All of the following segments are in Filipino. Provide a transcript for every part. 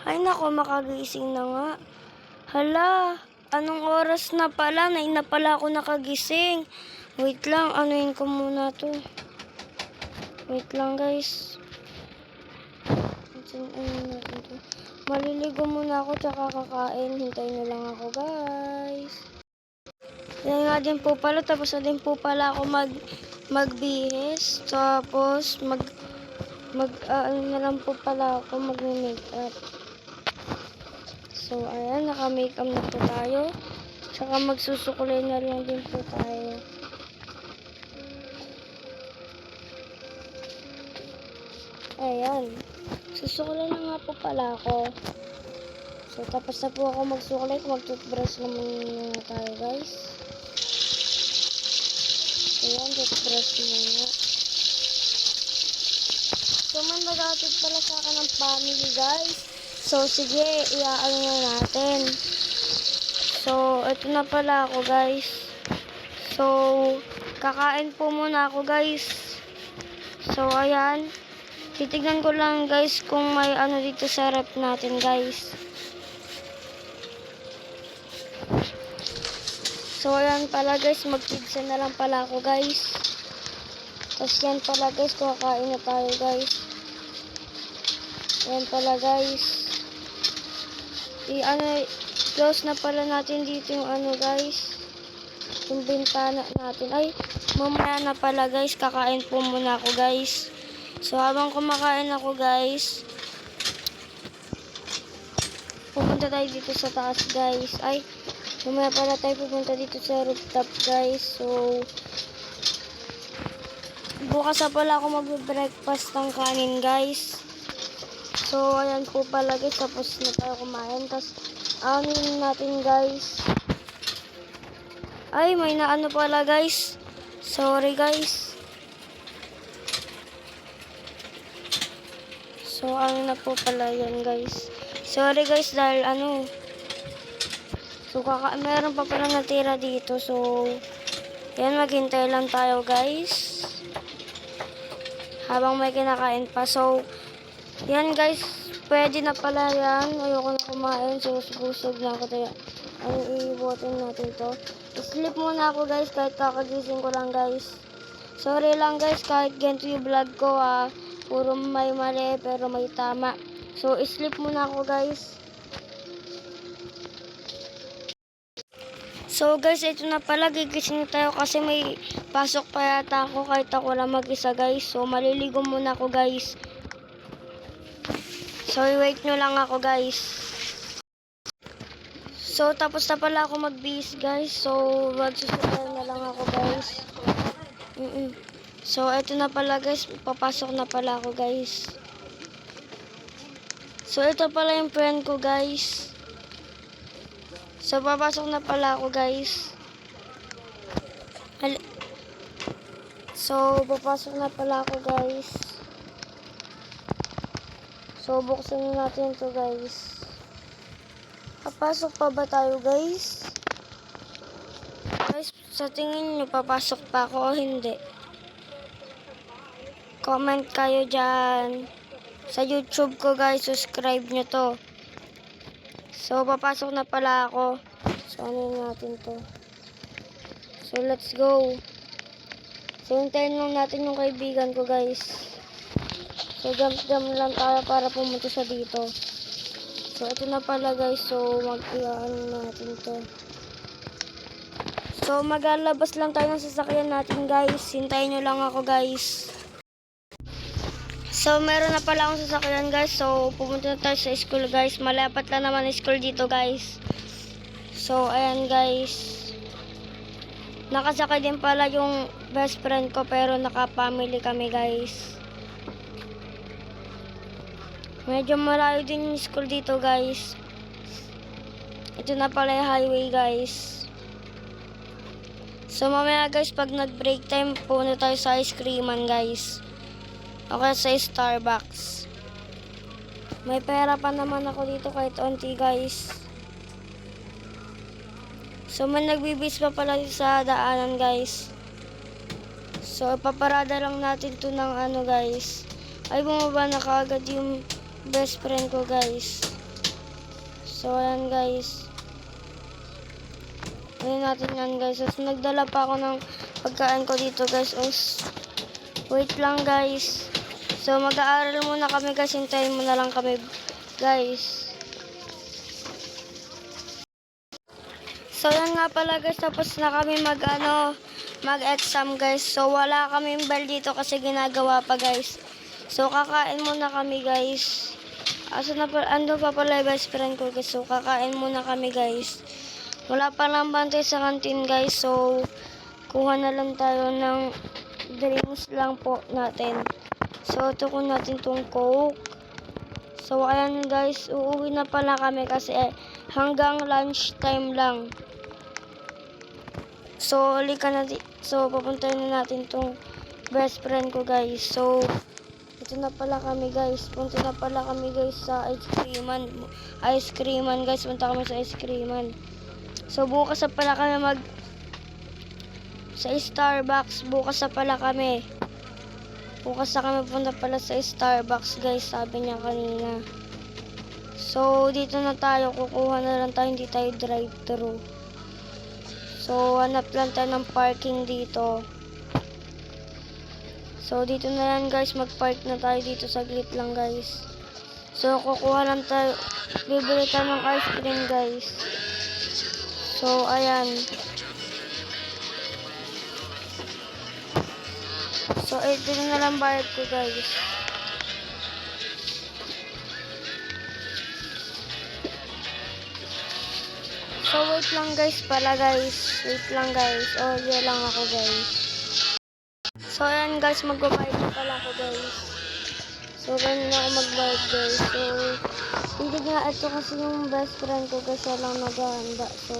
Ay nako, makagising na nga. Hala, anong oras na pala? Na pala ako nakagising. Wait lang, anuin ko muna to. Wait lang guys. Ano natin to? Maliligo muna ako tsaka kakain. Hintayin nyo lang ako guys. Yan nga din po pala. Tapos na din po pala ako magbihis. Tapos ano na lang po pala ako mag-makeup. So, ayan, naka-makeup na po tayo. Tsaka magsusukulay na lang din po tayo. Ayan. Susukulay na nga po pala ako. So, tapos na po ako magsukulay. Mag-toothbrush naman muna tayo, guys. Ayan, toothbrush muna. So, may nag-atid pala sa akin ng family, guys. So, sige, iaano na natin. So, ito na pala ako, guys. So, kakain po muna ako, guys. So, ayan. Titignan ko lang, guys, kung may ano dito sa rep natin, guys. So, ayan pala, guys. Mag-pizza na lang pala ako, guys. Tapos, yan pala, guys. Kakain na tayo, guys. Ayan pala, guys. Close na pala natin dito yung ano, guys. Yung bintana natin. Ay, mamaya na pala, guys. Kakain po muna ako, guys. So, habang kumakain ako, guys, pupunta tayo dito sa taas, guys. Ay, mamaya pala tayo pupunta dito sa rooftop, guys. So, bukas na pala ako mag-breakfast ng kanin, guys. So, ayan po pala, guys. Tapos na tayo kumain. Tapos, anuin natin, guys. Ay, may naano pala, guys. Sorry, guys. So, ano na po pala yan, guys. Sorry, guys, dahil ano. So, meron pa pala natira dito. So, yan, maghintay lang tayo, guys. Habang may kinakain pa. So, yan, guys. Pwede na pala yan. Ayoko na kumain. So, busog na ako. Tayo. Ano, iibotin natin to. Sleep muna ako, guys. Kahit kakagising ko lang, guys. Sorry lang, guys. Kahit ganito yung vlog ko, puro may mali, pero may tama. So, sleep muna ako, guys. So, guys, ito na pala. Gigising tayo kasi may pasok pa yata ako kahit ako lang mag-isa, guys. So, maliligo muna ako, guys. So, wait nyo lang ako, guys. So, tapos na pala ako mag-bis, guys. So, magsusunod na lang ako, guys. So, ito na pala, guys. Papasok na pala ako, guys. So, ito pala yung friend ko, guys. So, papasok na pala ako, guys. So, papasok na pala ako, guys. So, buksan natin ito, guys. Papasok pa ba tayo, guys? Guys, sa tingin nyo, papasok pa ako o hindi? Comment kayo dyan. Sa YouTube ko, guys, subscribe nyo to. So, papasok na pala ako. So, ano natin to? So, let's go. So, hintayin lang natin yung kaibigan ko, guys. So, jump lang tayo para pumunta sa dito. So, ito na pala, guys. So, mag-iaan natin to. So, maglalabas lang tayo ng sasakyan natin, guys. Hintayin nyo lang ako, guys. So, meron na pala akong sasakyan, guys. So, pupunta na tayo sa school, guys. Malapat lang naman ang school dito, guys. So, ayan, guys. Nakasakay din pala yung best friend ko, pero naka-family kami, guys. Medyo malayo din yung school dito, guys. Ito na pala yung highway, guys. So, mamaya, guys, pag nag-break time, pupunta tayo sa ice creaman, guys. Okay, sa Starbucks. May pera pa naman ako dito kahit onti, guys. So, may nagbibis pa pala dito sa daanan, guys. So, ipaparada lang natin to ng ano, guys. Ay, bumaba na kaagad yung best friend ko, guys. So, ayan guys. Ayan natin yan guys. So, nagdala pa ako ng pagkain ko dito guys. Wait lang guys. So, mag-aaral muna kami guys. Hintayin mo na lang kami guys. So, yan nga pala guys. Tapos na kami mag-exam guys. So, wala kaming bell dito kasi ginagawa pa guys. So, kakain muna kami guys. Ando pa pala yung best friend ko guys. So, kakain muna kami guys. Wala pa lang bantay sa kantin guys. So, kuha na lang tayo ng drinks lang po natin. So, tukon natin tong Coke. So, ayan guys. Uuwi na pala kami kasi hanggang lunch time lang. So, papuntahin na natin tong best friend ko guys. So, ito na pala kami guys. Punta na pala kami guys sa ice creaman guys. Punta kami sa ice creaman. So bukas na pala kami sa Starbucks. Bukas na pala kami. Bukas na kami punta pala sa Starbucks guys. Sabi niya kanina. So dito na tayo. Kukuha na lang tayo. Hindi tayo drive-thru. So hanap lang tayo ng parking dito. So, dito na yan guys, mag-park na tayo dito, saglit lang guys. So, kukuha lang tayo, bibili tayo ng ice cream guys. So, ayan. So, ito na lang bayad ko guys. So, wait lang guys pala guys. Wait lang guys. Oh, yeah lang ako guys. So, ayan guys, magbabayad na pala ako guys. So, ganun na ako magbayad guys. So, hindi nga ito kasi yung best friend ko guys, siya lang naghahanda. So,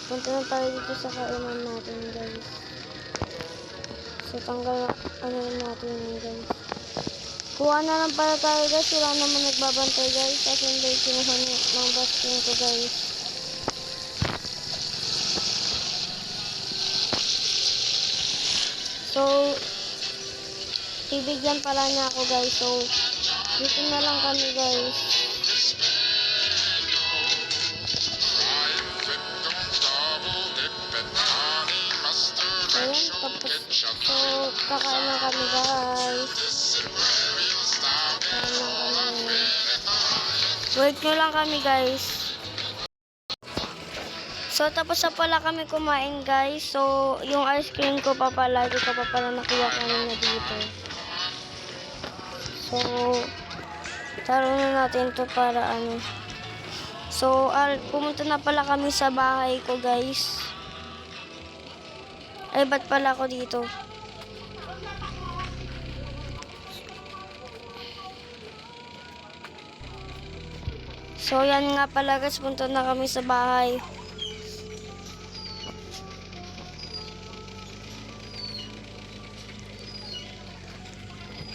punta na tayo dito sa kainan natin guys. So, tanggal na natin yun guys. Kuha na lang pala tayo guys, wala naman nagbabantay guys. Kasi hindi kinuha ng best friend ko guys. So, ibigyan pala niya ako guys. So, dito na lang kami guys. Ayan, tapos, so, kakain na kami guys. Kakain na kami. Wait nyo lang kami guys. So, tapos na pala kami kumain guys. So, yung ice cream ko pa pala, di ko pa pala nakuha kanina dito. So, taro na natin to para ano. So, pumunta na pala kami sa bahay ko guys. Ay, ba't pala ako dito? So, yan nga pala guys, punta na kami sa bahay.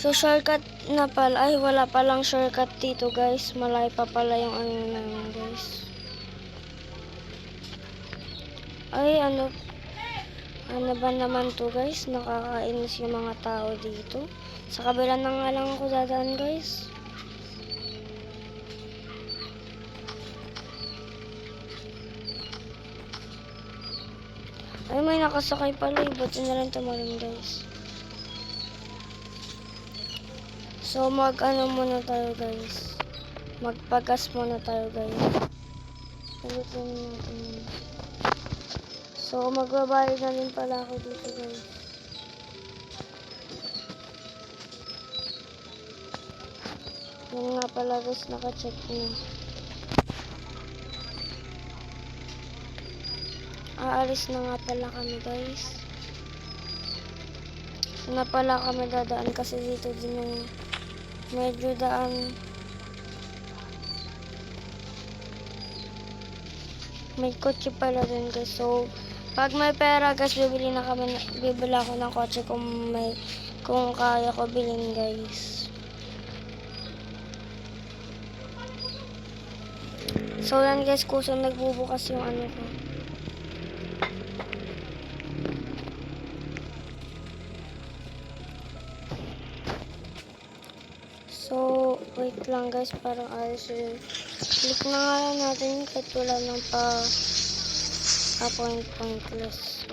So, shortcut na pala. Ay, wala palang shortcut dito, guys. Malayo pa pala yung ano namin, guys. Ay, ano ba naman to, guys? Nakakainis yung mga tao dito. Sa kabila na nga lang ako dadaan, guys. Ay, may nakasakay pala. Buti na lang tumalon, guys. So, mag-ano muna tayo guys. Magpagas muna tayo guys. Palitin natin. So, magbabayad na rin pala ako dito guys. Yan nga pala guys, naka-check na. Aalis na nga pala kami guys. Na pala kami dadaan kasi dito din yung medyo daan. May kotse pala din guys. So, pag may pera guys, bibili ako ng kotse kung kaya ko bilhin guys. So, yan guys, kusang nagbubukas yung ano ko. So, wait Wait lang guys, parang ayos yun. Click na nga lang natin yun kahit wala nang pointless.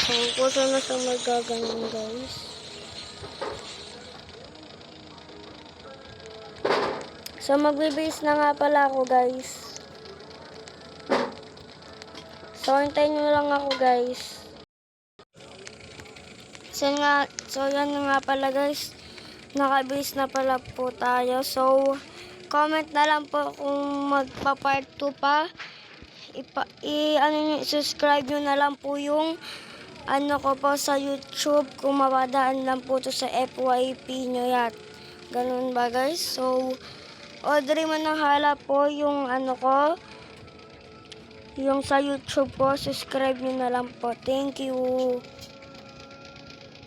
So, kung saan na siya magaganon guys. So, magbibase na nga pala ako guys. So, hintayin nyo lang ako guys. So, yan nga pala guys. Nakabase na pala po tayo. So, comment na lang po kung magpa-part 2 pa. Subscribe nyo na lang po yung ano ko po sa YouTube. Kung mapadaan lang po to sa FYP nyo yan. Ganun ba guys? So, Audrey Manahala po yung ano ko. Yung sa YouTube po. Subscribe nyo na lang po. Thank you.